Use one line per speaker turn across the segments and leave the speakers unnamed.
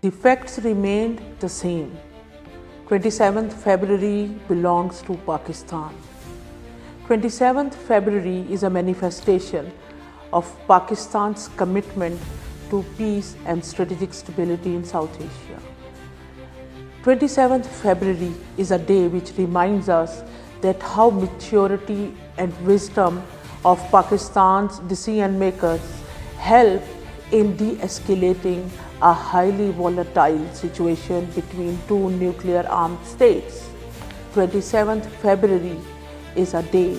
The facts remained the same. 27th February belongs to Pakistan. 27th February is a manifestation of Pakistan's commitment to peace and strategic stability in South Asia. 27th February is a day which reminds us that how maturity and wisdom of Pakistan's decision makers help in de-escalating a highly volatile situation between two nuclear armed states. 27th February is a day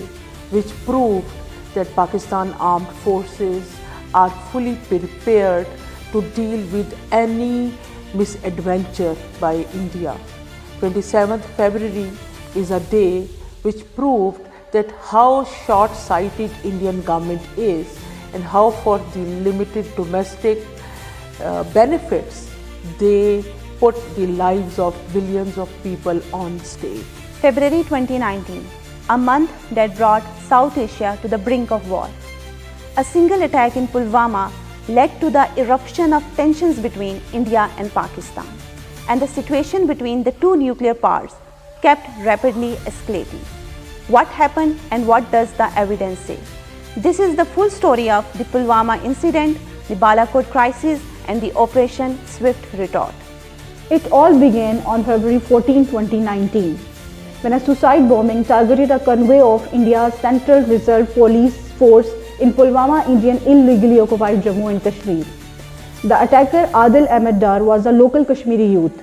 which proved that Pakistan armed forces are fully prepared to deal with any misadventure by India. 27th February is a day which proved that how short-sighted Indian government is and how for the limited domestic benefits they put the lives of billions of people on stake.
February 2019, a month that brought South Asia to the brink of war. A single attack in Pulwama led to the eruption of tensions between India and Pakistan, and the situation between the two nuclear powers kept rapidly escalating. What happened and what does the evidence say? This is the full story of the Pulwama incident, the Balakot crisis, and the Operation Swift Retort.
It all began on February 14, 2019, when a suicide bombing targeted a convoy of India's Central Reserve Police Force in Pulwama, Indian illegally occupied Jammu and Kashmir. The attacker, Adil Ahmed Dar, was a local Kashmiri youth.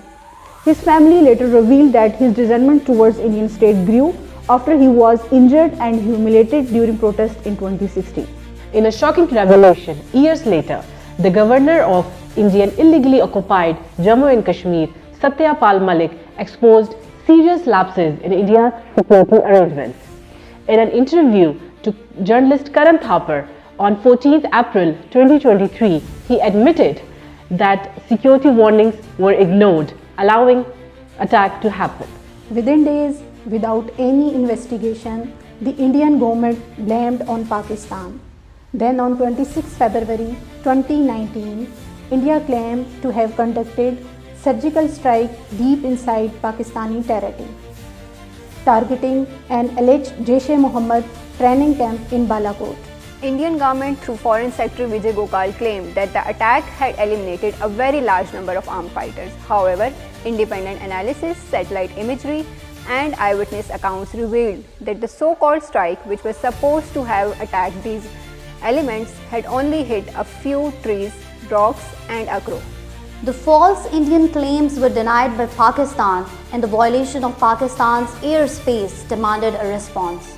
His family later revealed that his resentment towards Indian state grew after he was injured and humiliated during protests in 2016.
In a shocking revelation, years later, the governor of Indian illegally occupied Jammu and Kashmir, Satyapal Malik, exposed serious lapses in India's security arrangements. In an interview to journalist Karan Thapar on 14th April 2023, he admitted that security warnings were ignored, allowing attack to happen.
Within days, without any investigation, the Indian government blamed on Pakistan. Then on 26 February 2019, India claimed to have conducted surgical strike deep inside Pakistani territory, targeting an alleged Jaish-e-Mohammed training camp in Balakot.
Indian government through Foreign Secretary Vijay Gokal claimed that the attack had eliminated a very large number of armed fighters. However, independent analysis, satellite imagery, and eyewitness accounts revealed that the so-called strike, which was supposed to have attacked these elements, had only hit a few trees, rocks, and a crow.
The false Indian claims were denied by Pakistan, and the violation of Pakistan's airspace demanded a response.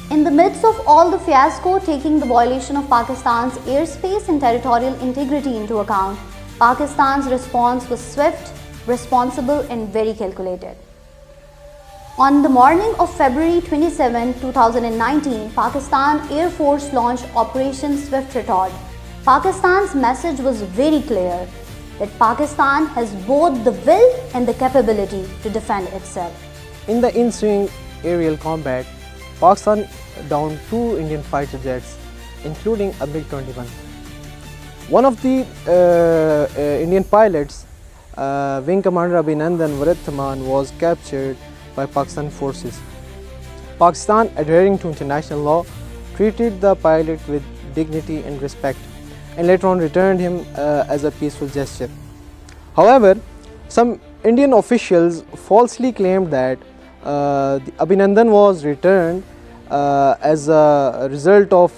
In the midst of all the fiasco, taking the violation of Pakistan's airspace and territorial integrity into account, Pakistan's response was swift, responsible, and very calculated. On the morning of February 27, 2019, Pakistan Air Force launched Operation Swift Retort. Pakistan's message was very clear that Pakistan has both the will and the capability to defend itself.
In the ensuing aerial combat, Pakistan downed 2 Indian fighter jets, including a MiG-21. One of the Indian pilots, Wing Commander Abhinandan Varadhaman, was captured by Pakistan forces. Pakistan, adhering to international law, treated the pilot with dignity and respect, and later on returned him as a peaceful gesture. However, some Indian officials falsely claimed that Abhinandan was returned as a result of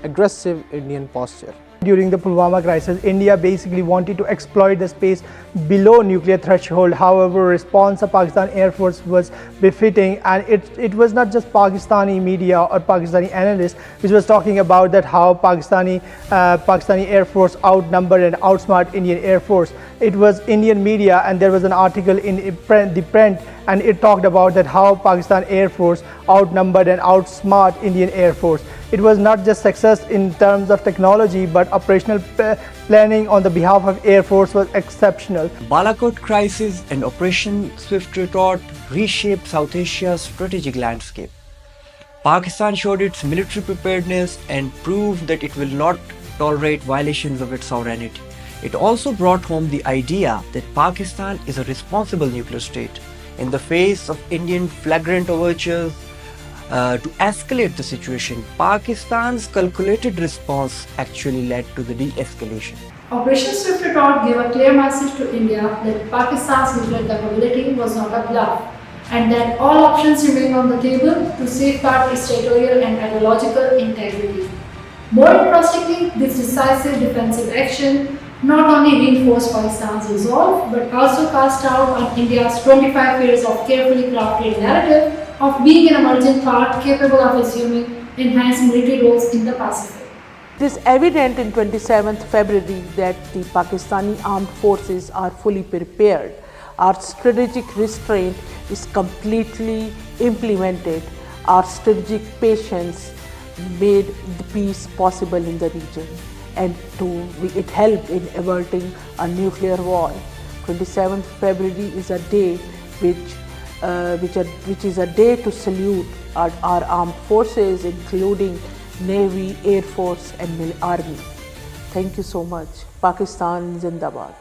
aggressive Indian posture.
During the Pulwama crisis, India basically wanted to exploit the space below nuclear threshold. However, response of Pakistan Air Force was befitting, and it was not just Pakistani media or Pakistani analysts which was talking about that how Pakistani Air Force outnumbered and outsmart Indian Air Force. It was Indian media, and there was an article in the print, and it talked about that how Pakistan Air Force outnumbered and outsmart Indian Air Force. It was not just success in terms of technology, but operational planning on the behalf of Air Force was exceptional.
Balakot crisis and Operation Swift Retort reshaped South Asia's strategic landscape. Pakistan showed its military preparedness and proved that it will not tolerate violations of its sovereignty. It also brought home the idea that Pakistan is a responsible nuclear state. In the face of Indian flagrant overtures to escalate the situation, Pakistan's calculated response actually led to the de-escalation.
Operation Swift Retort gave a clear message to India that Pakistan's nuclear capability was not a bluff and that all options remain on the table to safeguard its territorial and ideological integrity. More interestingly, this decisive defensive action not only reinforced Pakistan's resolve but also cast doubt on India's 25 years of carefully crafted narrative of being an emerging power capable of assuming enhanced military roles in the Pacific.
It is evident in 27th February that the Pakistani armed forces are fully prepared. Our strategic restraint is completely implemented. Our strategic patience made the peace possible in the region, and it helped in averting a nuclear war. 27th February is a day which is a day to salute our armed forces, including Navy, Air Force and Army. Thank you so much. Pakistan Zindabad.